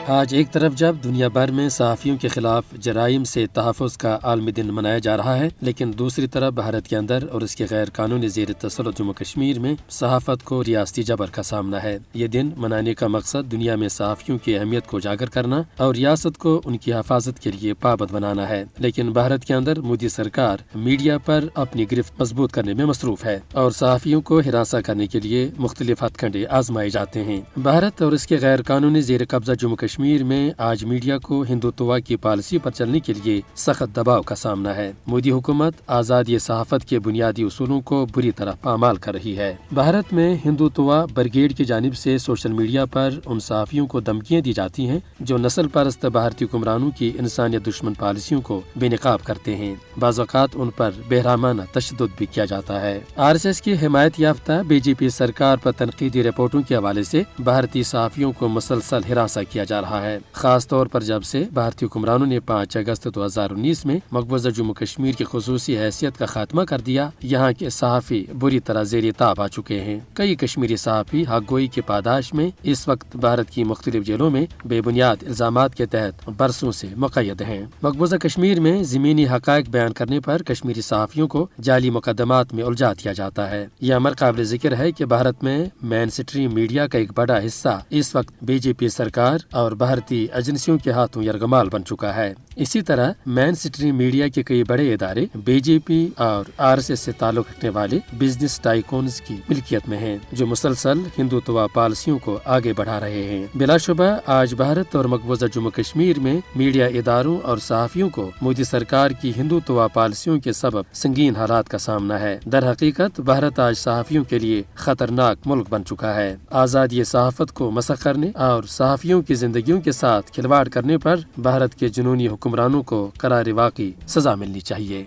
آج ایک طرف جب دنیا بھر میں صحافیوں کے خلاف جرائم سے تحفظ کا عالمی دن منایا جا رہا ہے، لیکن دوسری طرف بھارت کے اندر اور اس کے غیر قانونی زیر تسلط جموں کشمیر میں صحافت کو ریاستی جبر کا سامنا ہے۔ یہ دن منانے کا مقصد دنیا میں صحافیوں کی اہمیت کو اجاگر کرنا اور ریاست کو ان کی حفاظت کے لیے پابند بنانا ہے، لیکن بھارت کے اندر مودی سرکار میڈیا پر اپنی گرفت مضبوط کرنے میں مصروف ہے اور صحافیوں کو ہراساں کرنے کے لیے مختلف ہتھ کنڈے آزمائے جاتے ہیں۔ بھارت اور اس کے غیر قانونی زیر قبضہ جموں کشمیر میں آج میڈیا کو ہندوتوا کی پالیسی پر چلنے کے لیے سخت دباؤ کا سامنا ہے۔ مودی حکومت آزادی صحافت کے بنیادی اصولوں کو بری طرح پامال کر رہی ہے۔ بھارت میں ہندوتوا بریگیڈ کی جانب سے سوشل میڈیا پر ان صحافیوں کو دھمکیاں دی جاتی ہیں جو نسل پرست بھارتی حکمرانوں کی انسانیت دشمن پالیسیوں کو بے نقاب کرتے ہیں۔ بعض اوقات ان پر بہرامانہ تشدد بھی کیا جاتا ہے۔ RSS کی حمایت یافتہ BJP سرکار پر تنقیدی رپورٹوں کے حوالے سے بھارتی صحافیوں کو مسلسل ہراساں کیا جا رہا ہے، خاص طور پر جب سے بھارتی حکمرانوں نے 5 اگست 2019 میں مقبوضہ جموں کشمیر کی خصوصی حیثیت کا خاتمہ کر دیا۔ یہاں کے صحافی بری طرح زیر تاب آ چکے ہیں۔ کئی کشمیری صحافی حق گوئی کی پاداش میں اس وقت بھارت کی مختلف جیلوں میں بے بنیاد الزامات کے تحت برسوں سے مقید ہیں۔ مقبوضہ کشمیر میں زمینی حقائق بیان کرنے پر کشمیری صحافیوں کو جعلی مقدمات میں الجھا دیا جاتا ہے۔ یہ امر قابل ذکر ہے کہ بھارت میں مین سٹریم میڈیا کا ایک بڑا حصہ اس وقت BJP سرکار اور بھارتی ایجنسیوں کے ہاتھوں یرغمال بن چکا ہے۔ اسی طرح مین سٹریم میڈیا کے کئی بڑے ادارے BJP اور RSS سے تعلق رکھنے والے بزنس ٹائکونز کی ملکیت میں ہیں جو مسلسل ہندوتوا پالیسیوں کو آگے بڑھا رہے ہیں۔ بلا شبہ آج بھارت اور مقبوضہ جموں کشمیر میں میڈیا اداروں اور صحافیوں کو مودی سرکار کی ہندوتوا پالیسیوں کے سبب سنگین حالات کا سامنا ہے۔ در حقیقت بھارت آج صحافیوں کے لیے خطرناک ملک بن چکا ہے۔ آزادی صحافت کو مسخ کرنے اور صحافیوں کی زندگیوں کے ساتھ کھلواڑ کرنے پر بھارت کے جنونی حکمرانوں کو قرار واقعی سزا ملنی چاہیے۔